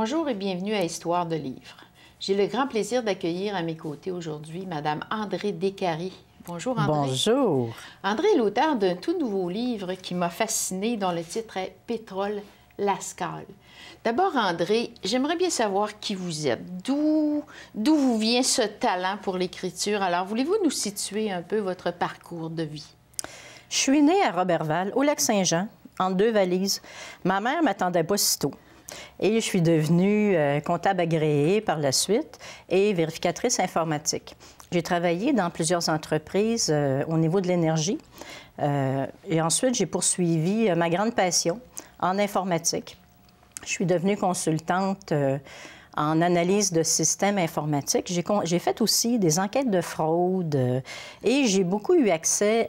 Bonjour et bienvenue à Histoire de livres. J'ai le grand plaisir d'accueillir à mes côtés aujourd'hui Mme Andrée Descaries. Bonjour Andrée. Bonjour. Andrée est l'auteure d'un tout nouveau livre qui m'a fascinée, dont le titre est « Pétrole Lascales ». D'abord, Andrée, j'aimerais bien savoir qui vous êtes, d'où vous vient ce talent pour l'écriture. Alors, voulez-vous nous situer un peu votre parcours de vie? Je suis née à Roberval, au Lac-Saint-Jean, en 2 valises. Ma mère ne m'attendait pas si tôt. Et je suis devenue comptable agréée par la suite et vérificatrice informatique. J'ai travaillé dans plusieurs entreprises au niveau de l'énergie. Et ensuite, j'ai poursuivi ma grande passion en informatique. Je suis devenue consultante en analyse de systèmes informatiques. J'ai fait aussi des enquêtes de fraude et j'ai beaucoup eu accès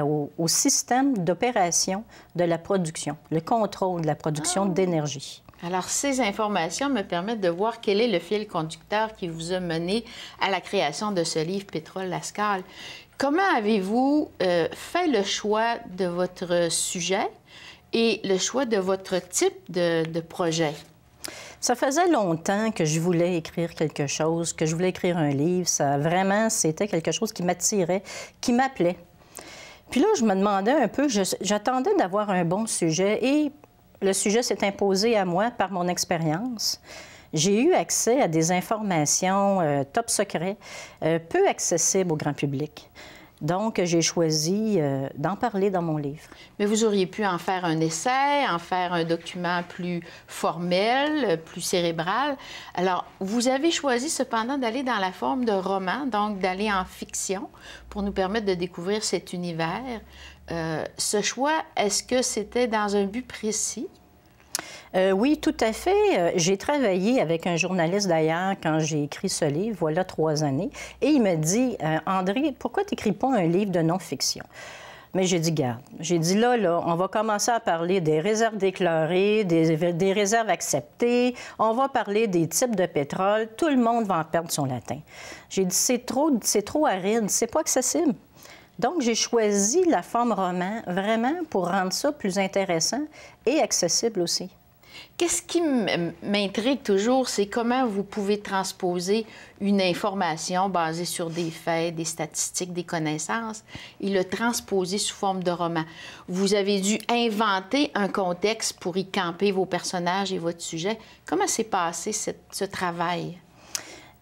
au système d'opération de la production, le contrôle de la production d'énergie. Alors, ces informations me permettent de voir quel est le fil conducteur qui vous a mené à la création de ce livre « Pétrole Lascales ». Comment avez-vous fait le choix de votre sujet et le choix de votre type de projet? Ça faisait longtemps que je voulais écrire quelque chose, que je voulais écrire un livre. Ça, vraiment, c'était quelque chose qui m'attirait, qui m'appelait. Puis là, je me demandais un peu, j'attendais d'avoir un bon sujet et le sujet s'est imposé à moi par mon expérience. J'ai eu accès à des informations top secret, peu accessibles au grand public. Donc, j'ai choisi d'en parler dans mon livre. Mais vous auriez pu en faire un essai, en faire un document plus formel, plus cérébral. Alors, vous avez choisi cependant d'aller dans la forme de roman, donc d'aller en fiction pour nous permettre de découvrir cet univers. Ce choix, est-ce que c'était dans un but précis? Oui, tout à fait. J'ai travaillé avec un journaliste d'ailleurs quand j'ai écrit ce livre, voilà 3 années, et il me dit « Andrée, pourquoi tu n'écris pas un livre de non-fiction? » Mais j'ai dit, garde, j'ai dit là, on va commencer à parler des réserves déclarées, des réserves acceptées, on va parler des types de pétrole, tout le monde va en perdre son latin. J'ai dit, c'est trop aride, c'est pas accessible. Donc, j'ai choisi la forme roman vraiment pour rendre ça plus intéressant et accessible aussi. Qu'est-ce qui m'intrigue toujours, c'est comment vous pouvez transposer une information basée sur des faits, des statistiques, des connaissances, et le transposer sous forme de roman. Vous avez dû inventer un contexte pour y camper vos personnages et votre sujet. Comment s'est passé ce travail?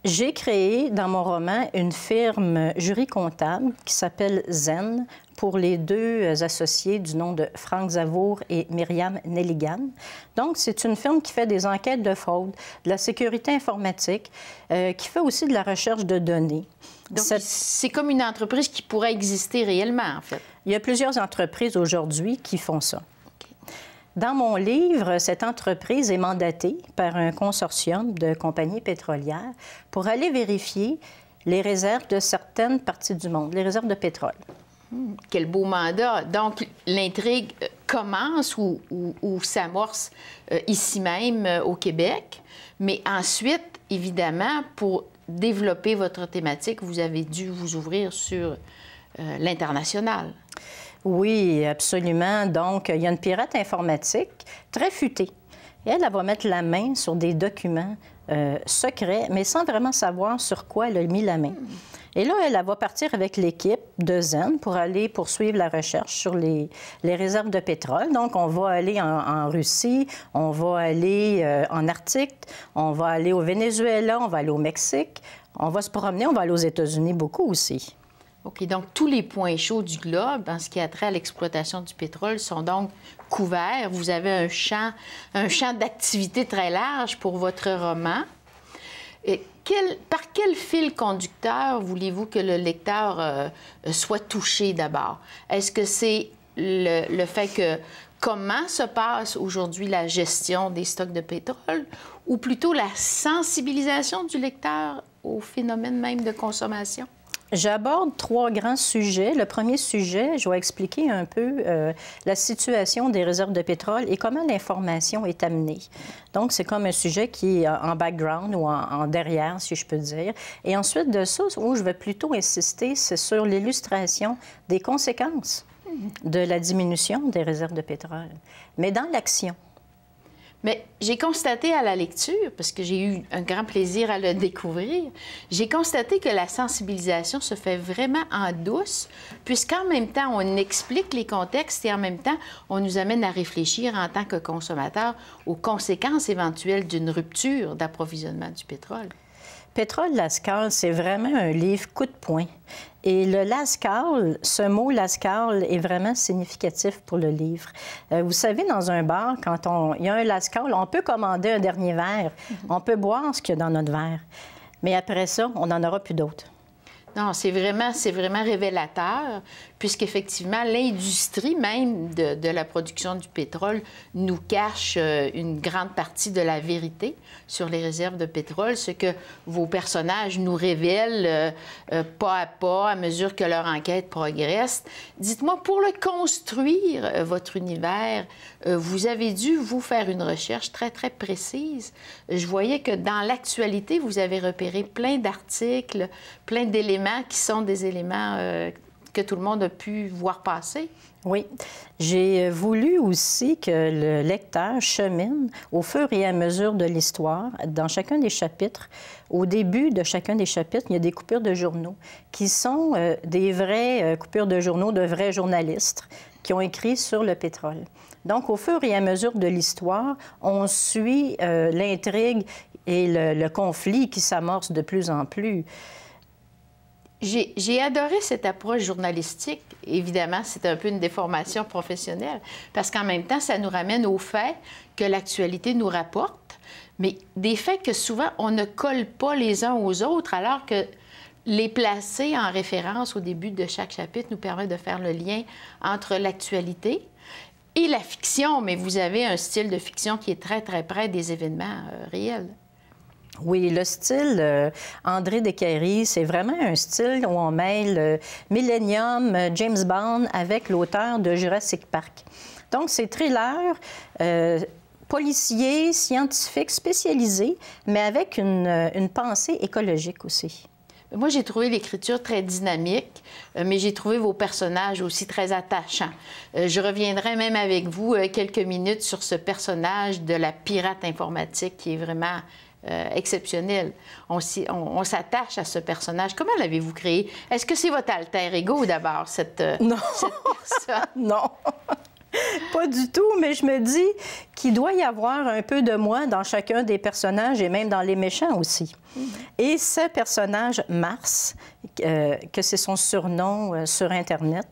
J'ai créé dans mon roman une firme jury comptable qui s'appelle Zen pour les 2 associés du nom de Franck Zavour et Myriam Nelligan. Donc, c'est une firme qui fait des enquêtes de fraude, de la sécurité informatique, qui fait aussi de la recherche de données. Donc, c'est comme une entreprise qui pourrait exister réellement, en fait. Il y a plusieurs entreprises aujourd'hui qui font ça. Dans mon livre, cette entreprise est mandatée par un consortium de compagnies pétrolières pour aller vérifier les réserves de certaines parties du monde, les réserves de pétrole. Quel beau mandat! Donc, l'intrigue commence ou s'amorce ici même au Québec, mais ensuite, évidemment, pour développer votre thématique, vous avez dû vous ouvrir sur l'international. Oui, absolument. Donc, il y a une pirate informatique très futée. Et elle va mettre la main sur des documents secrets, mais sans vraiment savoir sur quoi elle a mis la main. Et là, elle va partir avec l'équipe de Zen pour aller poursuivre la recherche sur les réserves de pétrole. Donc, on va aller en Russie, on va aller en Arctique, on va aller au Venezuela, on va aller au Mexique, on va se promener, on va aller aux États-Unis beaucoup aussi. OK, donc tous les points chauds du globe, en ce qui a trait à l'exploitation du pétrole, sont donc couverts. Vous avez un champ d'activité très large pour votre roman. Et par quel fil conducteur voulez-vous que le lecteur soit touché d'abord? Est-ce que c'est le fait que comment se passe aujourd'hui la gestion des stocks de pétrole ou plutôt la sensibilisation du lecteur au phénomène même de consommation? J'aborde 3 grands sujets. Le premier sujet, je vais expliquer un peu la situation des réserves de pétrole et comment l'information est amenée. Donc, c'est comme un sujet qui est en background ou en derrière, si je peux dire. Et ensuite de ça, où je vais plutôt insister, c'est sur l'illustration des conséquences de la diminution des réserves de pétrole, mais dans l'action. Mais j'ai constaté à la lecture, parce que j'ai eu un grand plaisir à le découvrir, j'ai constaté que la sensibilisation se fait vraiment en douce, puisqu'en même temps, on explique les contextes et en même temps, on nous amène à réfléchir en tant que consommateurs aux conséquences éventuelles d'une rupture d'approvisionnement du pétrole. Pétrole Lascaux, c'est vraiment un livre coup de poing. Et le Lascaux, ce mot Lascaux est vraiment significatif pour le livre. Vous savez, dans un bar, quand il y a un Lascaux, on peut commander un dernier verre. On peut boire ce qu'il y a dans notre verre. Mais après ça, on n'en aura plus d'autres. Non, c'est vraiment révélateur, puisqu'effectivement, l'industrie même de la production du pétrole nous cache une grande partie de la vérité sur les réserves de pétrole, ce que vos personnages nous révèlent pas à pas, à mesure que leur enquête progresse. Dites-moi, pour le construire, votre univers, vous avez dû, vous, faire une recherche très, très précise. Je voyais que dans l'actualité, vous avez repéré plein d'articles, plein d'éléments qui sont des éléments que tout le monde a pu voir passer. Oui. J'ai voulu aussi que le lecteur chemine au fur et à mesure de l'histoire. Dans chacun des chapitres, au début de chacun des chapitres, il y a des coupures de journaux qui sont des vraies coupures de journaux de vrais journalistes qui ont écrit sur le pétrole. Donc, au fur et à mesure de l'histoire, on suit l'intrigue et le conflit qui s'amorce de plus en plus. J'ai adoré cette approche journalistique. Évidemment, c'est un peu une déformation professionnelle, parce qu'en même temps, ça nous ramène aux faits que l'actualité nous rapporte, mais des faits que souvent, on ne colle pas les uns aux autres, alors que les placer en référence au début de chaque chapitre nous permet de faire le lien entre l'actualité et la fiction, mais vous avez un style de fiction qui est très, très près des événements réels. Oui, le style André Descaries, c'est vraiment un style où on mêle Millennium, James Bond avec l'auteur de Jurassic Park. Donc, c'est thriller, policier, scientifique, spécialisé, mais avec une pensée écologique aussi. Moi, j'ai trouvé l'écriture très dynamique, mais j'ai trouvé vos personnages aussi très attachants. Je reviendrai même avec vous quelques minutes sur ce personnage de la pirate informatique qui est vraiment exceptionnel. On s'attache à ce personnage. Comment l'avez-vous créé? Est-ce que c'est votre alter ego, d'abord, cette personne? Non, pas du tout, mais je me dis qu'il doit y avoir un peu de moi dans chacun des personnages et même dans les méchants aussi. Et ce personnage, Mars, que c'est son surnom sur Internet,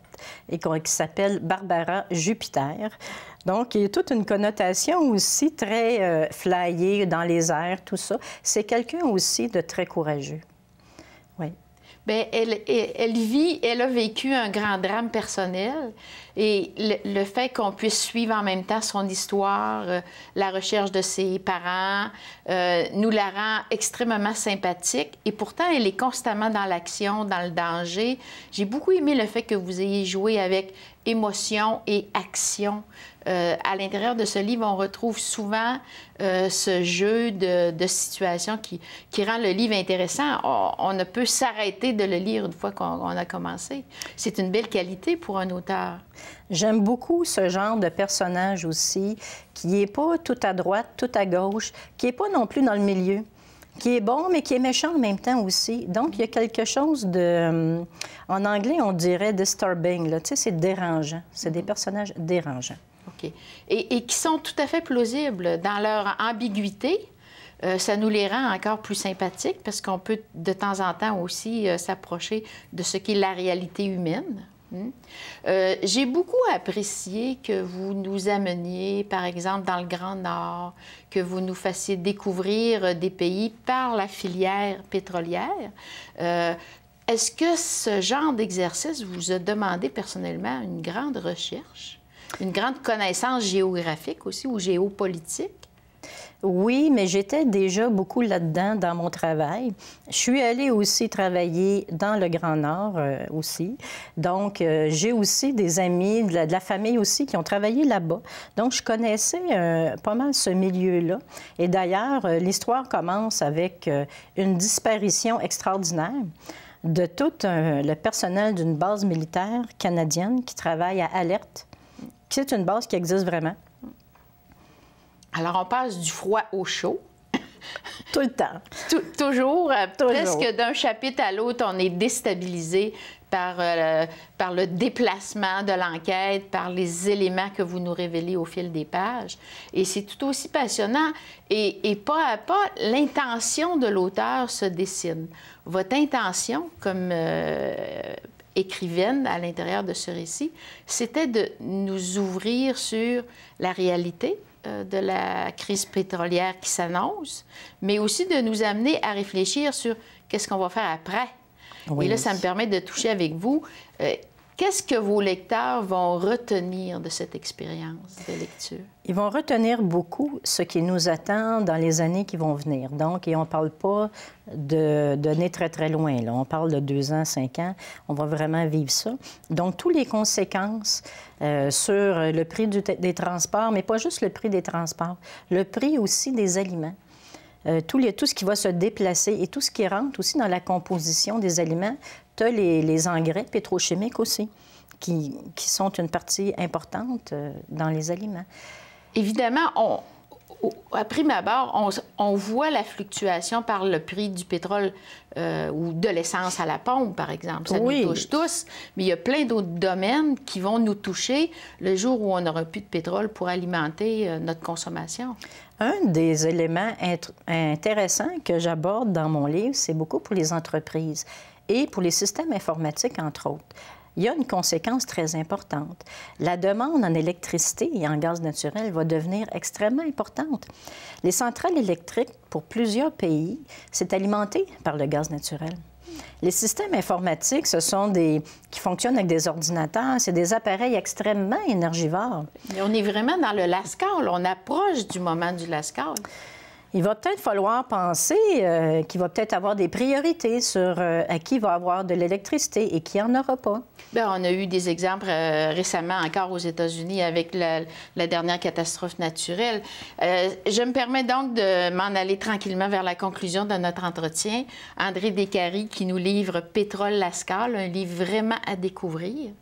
et qui s'appelle Barbara Jupiter. Donc, il y a toute une connotation aussi très flyée dans les airs, tout ça. C'est quelqu'un aussi de très courageux. Oui. Bien, elle a vécu un grand drame personnel et le fait qu'on puisse suivre en même temps son histoire, la recherche de ses parents, nous la rend extrêmement sympathique et pourtant, elle est constamment dans l'action, dans le danger. J'ai beaucoup aimé le fait que vous ayez joué avec émotion et action. À l'intérieur de ce livre, on retrouve souvent ce jeu de situations qui rend le livre intéressant. On ne peut s'arrêter de le lire une fois qu'on a commencé. C'est une belle qualité pour un auteur. J'aime beaucoup ce genre de personnage aussi, qui n'est pas tout à droite, tout à gauche, qui n'est pas non plus dans le milieu, qui est bon, mais qui est méchant en même temps aussi. Donc, il y a quelque chose de... En anglais, on dirait « disturbing ». Tu sais, c'est dérangeant. C'est des personnages dérangeants. OK. Et qui sont tout à fait plausibles dans leur ambiguïté. Ça nous les rend encore plus sympathiques parce qu'on peut de temps en temps aussi s'approcher de ce qu'est la réalité humaine. J'ai beaucoup apprécié que vous nous ameniez, par exemple, dans le Grand Nord, que vous nous fassiez découvrir des pays par la filière pétrolière. Est-ce que ce genre d'exercice vous a demandé personnellement une grande recherche, une grande connaissance géographique aussi ou géopolitique? Oui, mais j'étais déjà beaucoup là-dedans dans mon travail. Je suis allée aussi travailler dans le Grand Nord aussi. Donc, j'ai aussi des amis, de la famille aussi qui ont travaillé là-bas. Donc, je connaissais pas mal ce milieu-là. Et d'ailleurs, l'histoire commence avec une disparition extraordinaire de tout le personnel d'une base militaire canadienne qui travaille à Alerte. C'est une base qui existe vraiment. Alors, on passe du froid au chaud. Tout le temps. Toujours. Presque d'un chapitre à l'autre, on est déstabilisé par le déplacement de l'enquête, par les éléments que vous nous révélez au fil des pages. Et c'est tout aussi passionnant. Et pas à pas, l'intention de l'auteur se dessine. Votre intention, comme écrivaine à l'intérieur de ce récit, c'était de nous ouvrir sur la réalité de la crise pétrolière qui s'annonce, mais aussi de nous amener à réfléchir sur qu'est-ce qu'on va faire après. Oui. Et là, ça me permet de toucher avec vous. Qu'est-ce que vos lecteurs vont retenir de cette expérience de lecture? Ils vont retenir beaucoup ce qui nous attend dans les années qui vont venir. Donc, et on ne parle pas de très, très loin. Là. On parle de 2 ans, 5 ans. On va vraiment vivre ça. Donc, toutes les conséquences sur le prix des transports, mais pas juste le prix des transports, le prix aussi des aliments. Tout ce qui va se déplacer et tout ce qui rentre aussi dans la composition des aliments. Tu as les engrais pétrochimiques aussi, qui sont une partie importante dans les aliments. Évidemment, à prime abord, on voit la fluctuation par le prix du pétrole ou de l'essence à la pompe, par exemple. Ça nous touche tous, mais il y a plein d'autres domaines qui vont nous toucher le jour où on n'aura plus de pétrole pour alimenter notre consommation. Un des éléments intéressants que j'aborde dans mon livre, c'est beaucoup pour les entreprises et pour les systèmes informatiques, entre autres. Il y a une conséquence très importante. La demande en électricité et en gaz naturel va devenir extrêmement importante. Les centrales électriques, pour plusieurs pays, c'est alimenté par le gaz naturel. Les systèmes informatiques, ce sont qui fonctionnent avec des ordinateurs, c'est des appareils extrêmement énergivores. Mais on est vraiment dans le lascaux, on approche du moment du lascaux. Il va peut-être falloir penser qu'il va peut-être avoir des priorités sur à qui va avoir de l'électricité et qui n'en aura pas. Bien, on a eu des exemples récemment encore aux États-Unis avec la dernière catastrophe naturelle. Je me permets donc de m'en aller tranquillement vers la conclusion de notre entretien. André Descaries qui nous livre Pétrole Lascaux, un livre vraiment à découvrir.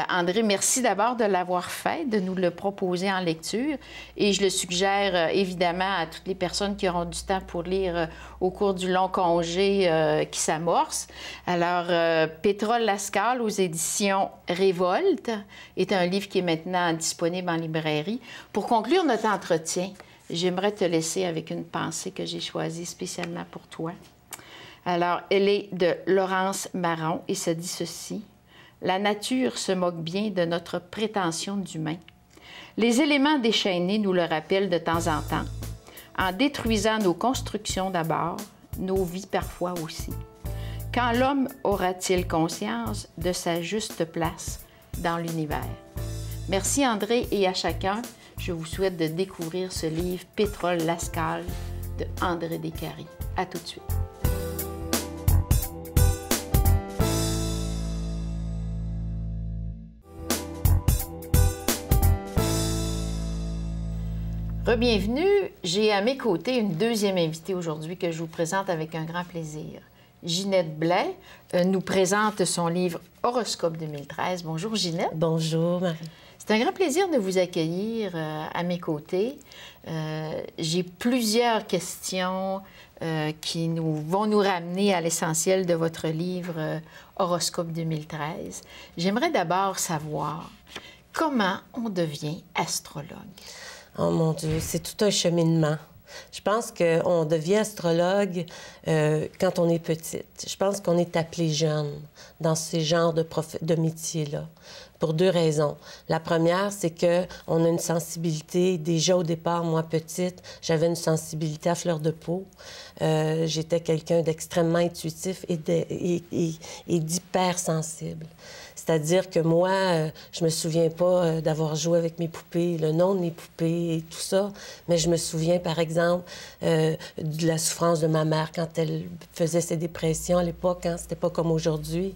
André, merci d'abord de l'avoir fait, de nous le proposer en lecture. Et je le suggère évidemment à toutes les personnes qui auront du temps pour lire au cours du long congé qui s'amorce. Alors, Pétrole Lascaux aux éditions Révolte est un livre qui est maintenant disponible en librairie. Pour conclure notre entretien, j'aimerais te laisser avec une pensée que j'ai choisie spécialement pour toi. Alors, elle est de Laurence Marron et se dit ceci. La nature se moque bien de notre prétention d'humain. Les éléments déchaînés nous le rappellent de temps en temps, en détruisant nos constructions d'abord, nos vies parfois aussi. Quand l'homme aura-t-il conscience de sa juste place dans l'univers? Merci André et à chacun, je vous souhaite de découvrir ce livre Pétrole Lascaux de André Descaries. À tout de suite. Rebienvenue. J'ai à mes côtés une deuxième invitée aujourd'hui que je vous présente avec un grand plaisir. Ginette Blais nous présente son livre Horoscope 2013. Bonjour Ginette. Bonjour Marie. C'est un grand plaisir de vous accueillir à mes côtés. J'ai plusieurs questions qui vont nous ramener à l'essentiel de votre livre Horoscope 2013. J'aimerais d'abord savoir comment on devient astrologue. Oh mon Dieu, c'est tout un cheminement. Je pense qu'on devient astrologue quand on est petite. Je pense qu'on est appelé jeune dans ces genres de métiers-là, pour 2 raisons. La première, c'est qu'on a une sensibilité. Déjà au départ, moi, petite, j'avais une sensibilité à fleur de peau. J'étais quelqu'un d'extrêmement intuitif et d'hypersensible. C'est-à-dire que moi, je me souviens pas d'avoir joué avec mes poupées, le nom de mes poupées et tout ça, mais je me souviens, par exemple, de la souffrance de ma mère quand elle faisait ses dépressions à l'époque, hein, c'était pas comme aujourd'hui.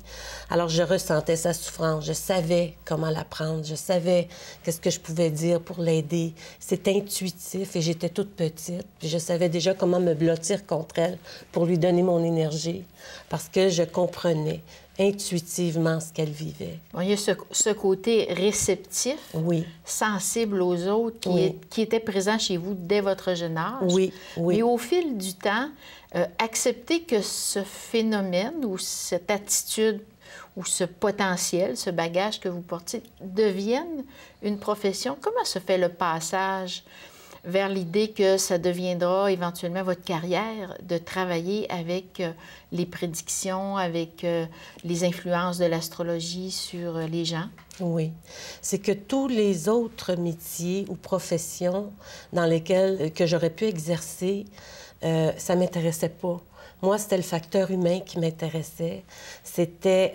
Alors, je ressentais sa souffrance, je savais comment la prendre, je savais qu'est-ce que je pouvais dire pour l'aider. C'était intuitif et j'étais toute petite, puis je savais déjà comment me blottir contre elle pour lui donner mon énergie, parce que je comprenais intuitivement ce qu'elle vivait. Bon, il y a ce côté réceptif, Oui. sensible aux autres, qui était présent chez vous dès votre jeune âge. Oui, oui. Mais au fil du temps, accepter que ce phénomène ou cette attitude ou ce potentiel, ce bagage que vous portez, devienne une profession. Comment se fait le passage vers l'idée que ça deviendra éventuellement votre carrière de travailler avec les prédictions, avec les influences de l'astrologie sur les gens? Oui. C'est que tous les autres métiers ou professions dans lesquels que j'aurais pu exercer, ça ne m'intéressait pas. Moi, c'était le facteur humain qui m'intéressait. C'était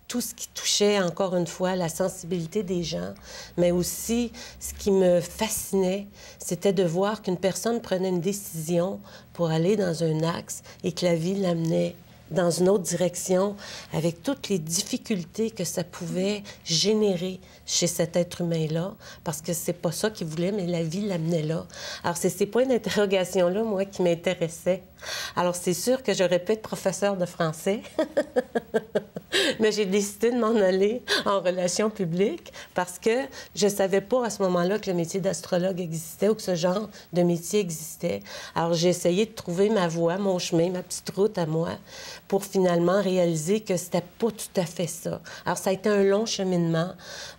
tout ce qui touchait, encore une fois, la sensibilité des gens, mais aussi, ce qui me fascinait, c'était de voir qu'une personne prenait une décision pour aller dans un axe et que la vie l'amenait dans une autre direction, avec toutes les difficultés que ça pouvait générer chez cet être humain-là, parce que c'est pas ça qu'il voulait, mais la vie l'amenait là. Alors, c'est ces points d'interrogation-là, moi, qui m'intéressaient. Alors, c'est sûr que j'aurais pu être professeure de français, mais j'ai décidé de m'en aller en relations publiques parce que je savais pas à ce moment-là que le métier d'astrologue existait ou que ce genre de métier existait. Alors, j'ai essayé de trouver ma voie, mon chemin, ma petite route à moi pour finalement réaliser que c'était pas tout à fait ça. Alors, ça a été un long cheminement,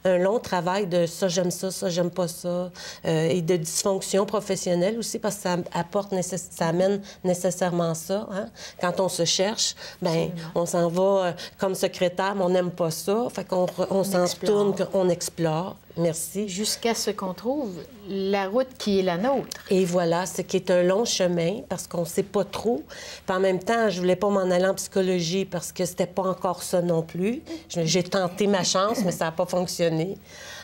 un long travail de ça, j'aime pas ça, et de dysfonction professionnelle aussi, parce que ça amène nécessairement ça. Hein? Quand on se cherche, bien, on s'en va comme secrétaire, mais on n'aime pas ça. Fait qu'on s'en retourne, on explore. Merci. Jusqu'à ce qu'on trouve la route qui est la nôtre. Et voilà, ce qui est un long chemin, parce qu'on ne sait pas trop. Puis en même temps, je voulais pas m'en aller en psychologie parce que c'était pas encore ça non plus. J'ai tenté ma chance, mais ça n'a pas fonctionné.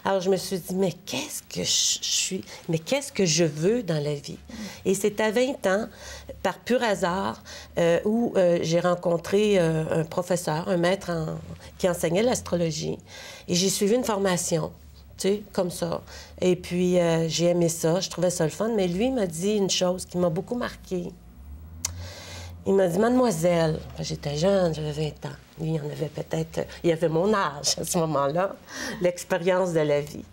Alors, je me suis dit, mais qu'est-ce que je suis? Mais qu'est-ce que je veux dans la vie? Et c'est à 20 ans, par pur hasard, où j'ai rencontré un professeur, un maître qui enseignait l'astrologie. Et j'ai suivi une formation. Tu sais, comme ça. Et puis, j'ai aimé ça, je trouvais ça le fun. Mais lui, il m'a dit une chose qui m'a beaucoup marquée. Il m'a dit, mademoiselle, j'étais jeune, j'avais 20 ans. Lui, il en avait peut-être... Il avait mon âge à ce moment-là, l'expérience de la vie.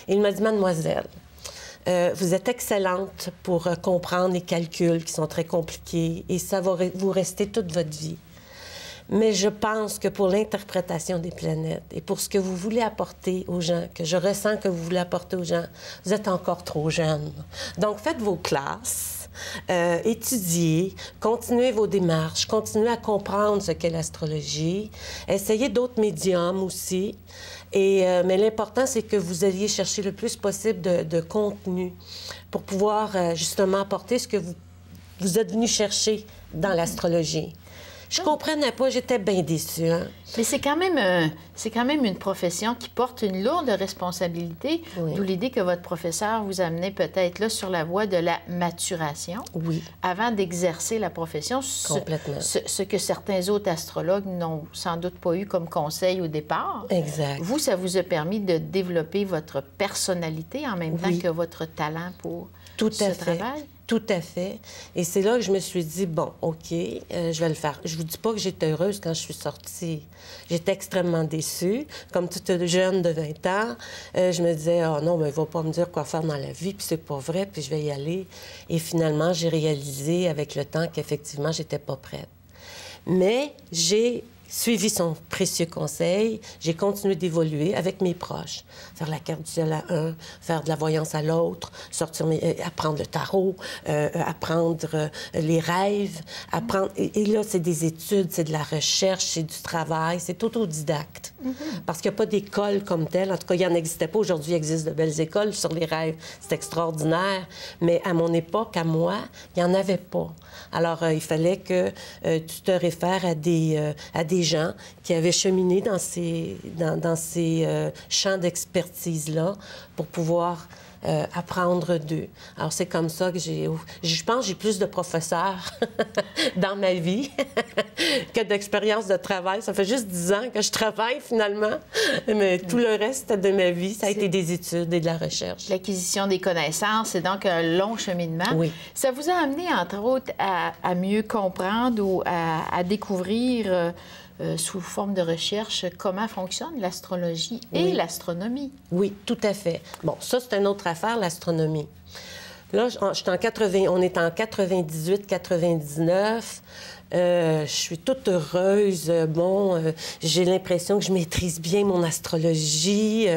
Il m'a dit, mademoiselle, vous êtes excellente pour comprendre les calculs qui sont très compliqués et ça va vous rester toute votre vie. Mais je pense que pour l'interprétation des planètes et pour ce que vous voulez apporter aux gens, que je ressens que vous voulez apporter aux gens, vous êtes encore trop jeune. Donc, faites vos classes, étudiez, continuez vos démarches, continuez à comprendre ce qu'est l'astrologie, essayez d'autres médiums aussi. Mais l'important, c'est que vous alliez chercher le plus possible de contenu pour pouvoir justement apporter ce que vous êtes venu chercher dans l'astrologie. Je comprenais pas, j'étais bien déçue. Hein? Mais c'est quand même une profession qui porte une lourde responsabilité, d'où l'idée que votre professeur vous amenait peut-être là sur la voie de la maturation, avant d'exercer la profession. Complètement. Ce que certains autres astrologues n'ont sans doute pas eu comme conseil au départ. Exact. Vous, ça vous a permis de développer votre personnalité en même temps que votre talent pour ce travail? Tout à fait. Et c'est là que je me suis dit, bon, OK, je vais le faire. Je vous dis pas que j'étais heureuse quand je suis sortie. J'étais extrêmement déçue. Comme toute jeune de 20 ans, je me disais, oh non, mais il va pas me dire quoi faire dans la vie, puis c'est pas vrai, puis je vais y aller. Et finalement, j'ai réalisé avec le temps qu'effectivement, j'étais pas prête. Mais j'ai suivi son précieux conseil, j'ai continué d'évoluer avec mes proches. Faire la carte du ciel à un, faire de la voyance à l'autre, apprendre le tarot, apprendre les rêves, apprendre... Et là, c'est des études, c'est de la recherche, c'est du travail, c'est autodidacte. Parce qu'il n'y a pas d'école comme telle. En tout cas, il n'y en existait pas. Aujourd'hui, il existe de belles écoles sur les rêves. C'est extraordinaire. Mais à mon époque, à moi, il n'y en avait pas. Alors, il fallait que tu te réfères à des gens qui avaient cheminé dans ces champs d'expertise-là pour pouvoir apprendre d'eux. Alors, c'est comme ça que je pense que j'ai plus de professeurs dans ma vie que d'expérience de travail. Ça fait juste 10 ans que je travaille, finalement. Mais tout le reste de ma vie, ça a été des études et de la recherche. L'acquisition des connaissances, c'est donc un long cheminement. Oui. Ça vous a amené, entre autres, à mieux comprendre ou à découvrir sous forme de recherche comment fonctionne l'astrologie et l'astronomie. Oui, tout à fait. Bon, ça, c'est une autre affaire, l'astronomie. Là, on est en 98-99. Je suis toute heureuse. J'ai l'impression que je maîtrise bien mon astrologie.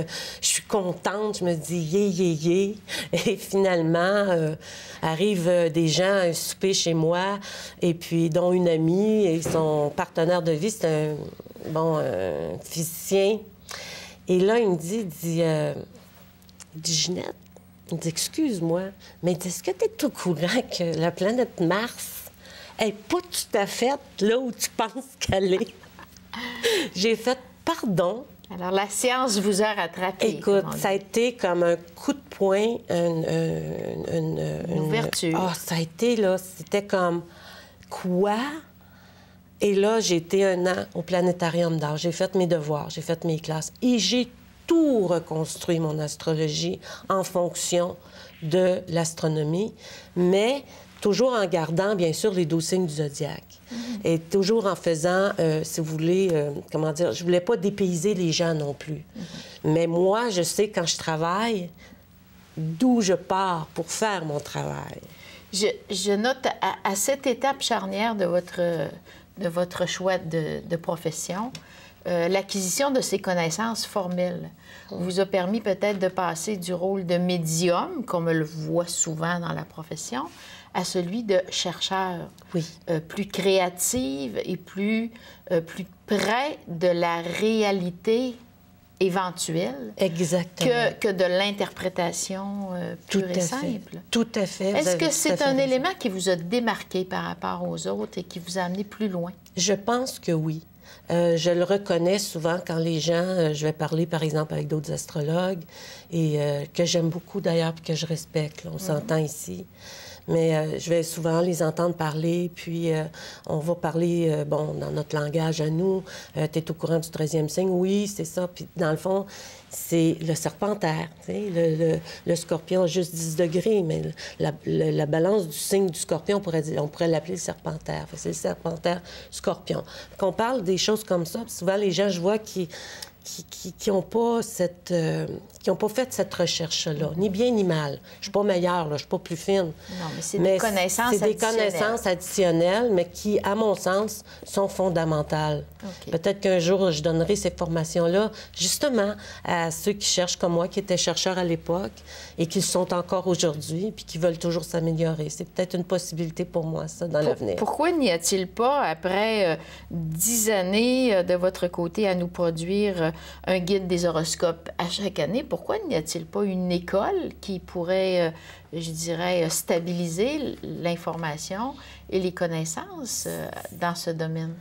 Je suis contente. Je me dis yé. Et finalement, arrivent des gens à un souper chez moi, et puis dont une amie et son partenaire de vie, c'est un physicien. Et là, il me dit Ginette, il dit, excuse-moi, mais est-ce que tu es au courant que la planète Mars n'est pas tout à fait là où tu penses qu'elle est? J'ai fait pardon. Alors, la science vous a rattrapé. Écoute, ça a été comme un coup de poing, une ouverture. Ah, ça a été, là, c'était comme quoi? Et là, j'ai été 1 an au planétarium d'art. J'ai fait mes devoirs, j'ai fait mes classes et j'ai tout reconstruit mon astrologie en fonction de l'astronomie, mais toujours en gardant, bien sûr, les 12 signes du zodiaque. Et toujours en faisant, si vous voulez, je voulais pas dépayser les gens non plus. Mais moi, je sais quand je travaille, d'où je pars pour faire mon travail. Je note à cette étape charnière de votre choix de profession, l'acquisition de ces connaissances formelles vous a permis peut-être de passer du rôle de médium, comme on le voit souvent dans la profession, à celui de chercheur, plus créative et plus près de la réalité éventuelle. Exactement. Que de l'interprétation pure et simple. Tout à fait. Est-ce que c'est un élément qui vous a démarqué par rapport aux autres et qui vous a amené plus loin? Je pense que oui. Je le reconnais souvent quand les gens... je vais parler, par exemple, avec d'autres astrologues, et que j'aime beaucoup, d'ailleurs, puis que je respecte. Là, on s'entend ici. Mais je vais souvent les entendre parler, puis on va parler, dans notre langage à nous. Tu es au courant du 13e signe? Oui, c'est ça. Puis dans le fond, c'est le serpentaire. Tu sais, le scorpion a juste 10 degrés, mais la balance du signe du scorpion, on pourrait l'appeler le serpentaire. C'est le serpentaire scorpion. Qu'on parle des choses comme ça, puis souvent les gens, je vois, qui n'ont pas fait cette recherche-là, ni bien ni mal. Je suis pas meilleure, là, je suis pas plus fine. Non, mais c'est des connaissances additionnelles. C'est des connaissances additionnelles, mais qui, à mon sens, sont fondamentales. Okay. Peut-être qu'un jour, je donnerai ces formations-là, justement, à ceux qui cherchent comme moi, qui étaient chercheurs à l'époque et qui le sont encore aujourd'hui, puis qui veulent toujours s'améliorer. C'est peut-être une possibilité pour moi, ça, dans l'avenir. Pourquoi n'y a-t-il pas, après 10 années de votre côté, à nous produire un guide des horoscopes à chaque année, pourquoi n'y a-t-il pas une école qui pourrait, je dirais, stabiliser l'information et les connaissances dans ce domaine?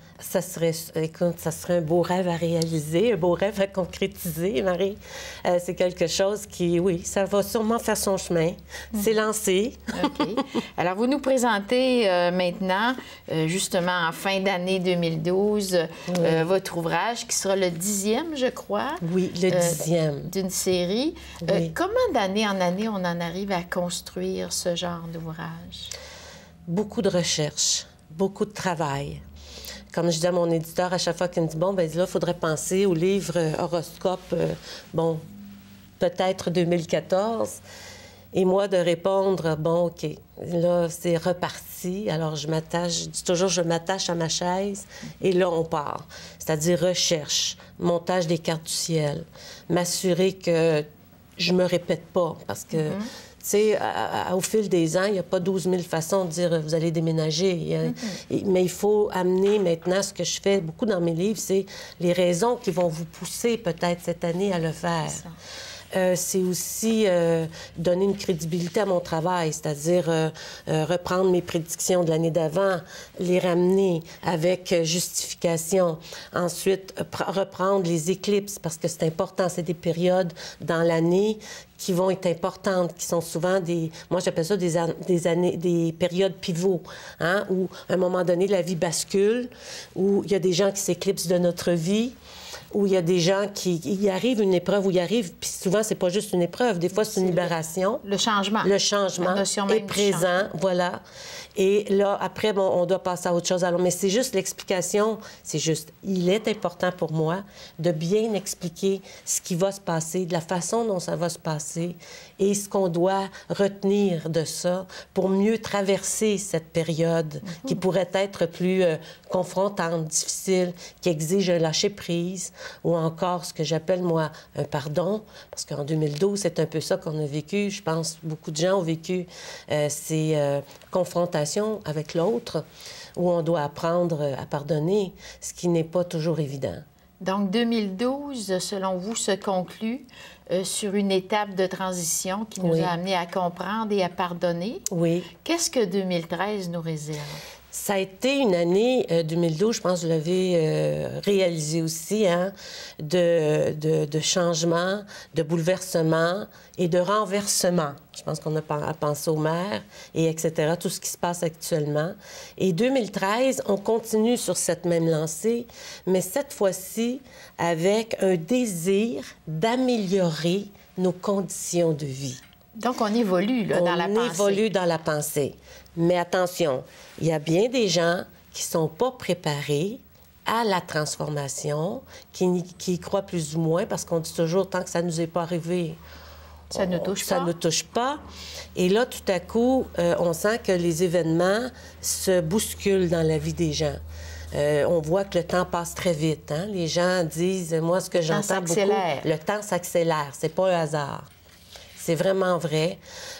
Écoute, ça serait un beau rêve à réaliser, un beau rêve à concrétiser, Marie. C'est quelque chose qui, oui, ça va sûrement faire son chemin. C'est lancé. OK. Alors, vous nous présentez maintenant, justement, en fin d'année 2012, votre ouvrage qui sera le 10e, je crois. Oui, le 10e. D'une série. Comment d'année en année on en arrive à construire ce genre d'ouvrage? Beaucoup de recherche, beaucoup de travail. Comme je dis à mon éditeur à chaque fois qu'il me dit, là, il faudrait penser au livre horoscope, peut-être 2014. Et moi, de répondre, OK, là, c'est reparti. Alors, je dis toujours, je m'attache à ma chaise et là, on part. C'est-à-dire recherche, montage des cartes du ciel, m'assurer que je me répète pas parce que... Tu sais, au fil des ans, il n'y a pas 12 000 façons de dire « vous allez déménager ». Mais il faut amener maintenant, ce que je fais beaucoup dans mes livres, c'est les raisons qui vont vous pousser peut-être cette année à le faire. C'est aussi donner une crédibilité à mon travail, c'est-à-dire reprendre mes prédictions de l'année d'avant, les ramener avec justification. Ensuite, reprendre les éclipses, parce que c'est important, c'est des périodes dans l'année qui vont être importantes, qui sont souvent moi j'appelle ça des périodes pivots, hein, où à un moment donné, la vie bascule, où il y a des gens qui s'éclipsent de notre vie, où il y a des gens qui y arrivent une épreuve, où ils arrivent, puis souvent, c'est pas juste une épreuve, des fois, c'est une libération. Le changement. Le changement est présent, voilà. Et là, après, bon, on doit passer à autre chose. Alors, mais c'est juste l'explication, c'est juste, il est important pour moi de bien expliquer ce qui va se passer, de la façon dont ça va se passer et ce qu'on doit retenir de ça pour mieux traverser cette période qui pourrait être plus confrontante, difficile, qui exige un lâcher-prise ou encore ce que j'appelle, moi, un pardon, parce qu'en 2012, c'est un peu ça qu'on a vécu. Je pense beaucoup de gens ont vécu ces confrontations avec l'autre, où on doit apprendre à pardonner, ce qui n'est pas toujours évident. Donc, 2012, selon vous, se conclut sur une étape de transition qui nous a amenés à comprendre et à pardonner. Oui. Qu'est-ce que 2013 nous réserve? Ça a été une année 2012, je pense que vous l'avez réalisé aussi, hein, de changement, de bouleversement et de renversement. Je pense qu'on a pensé aux maires et etc., tout ce qui se passe actuellement. Et 2013, on continue sur cette même lancée, mais cette fois-ci avec un désir d'améliorer nos conditions de vie. Donc, on évolue là, dans la pensée. On évolue dans la pensée. Mais attention, il y a bien des gens qui ne sont pas préparés à la transformation, qui y croient plus ou moins, parce qu'on dit toujours, tant que ça ne nous est pas arrivé, ça ne touche pas. Ça ne touche pas. Et là, tout à coup, on sent que les événements se bousculent dans la vie des gens. On voit que le temps passe très vite. Hein? Les gens disent, moi, ce que j'entends beaucoup... Le temps s'accélère. C'est pas un hasard. C'est vraiment vrai.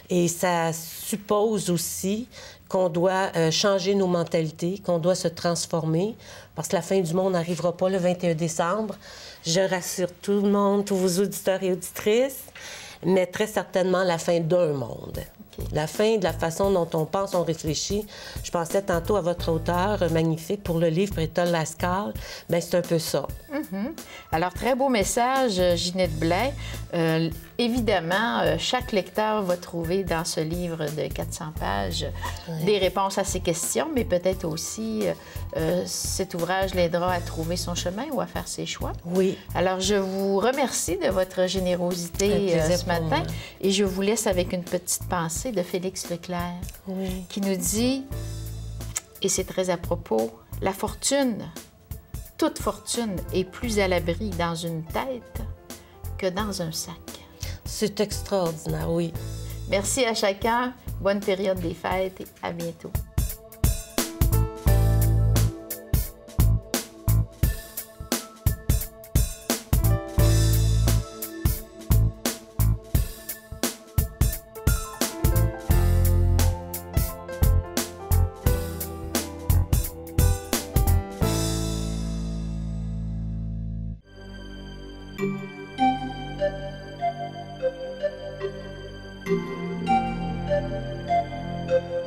Et ça suppose aussi qu'on doit changer nos mentalités, qu'on doit se transformer, parce que la fin du monde n'arrivera pas le 21 décembre. Je rassure tout le monde, tous vos auditeurs et auditrices, mais très certainement la fin d'un monde. Okay. La fin de la façon dont on pense, on réfléchit. Je pensais tantôt à votre auteur magnifique pour le livre Étoile Lascaux. Bien, c'est un peu ça. Alors, très beau message, Ginette Blais. Évidemment, chaque lecteur va trouver dans ce livre de 400 pages des réponses à ses questions, mais peut-être aussi cet ouvrage l'aidera à trouver son chemin ou à faire ses choix. Oui. Alors, je vous remercie de votre générosité ce matin et je vous laisse avec une petite pensée de Félix Leclerc qui nous dit, et c'est très à propos, la fortune, toute fortune est plus à l'abri dans une tête que dans un sac. C'est extraordinaire, oui. Merci à chacun. Bonne période des fêtes et à bientôt. Thank you.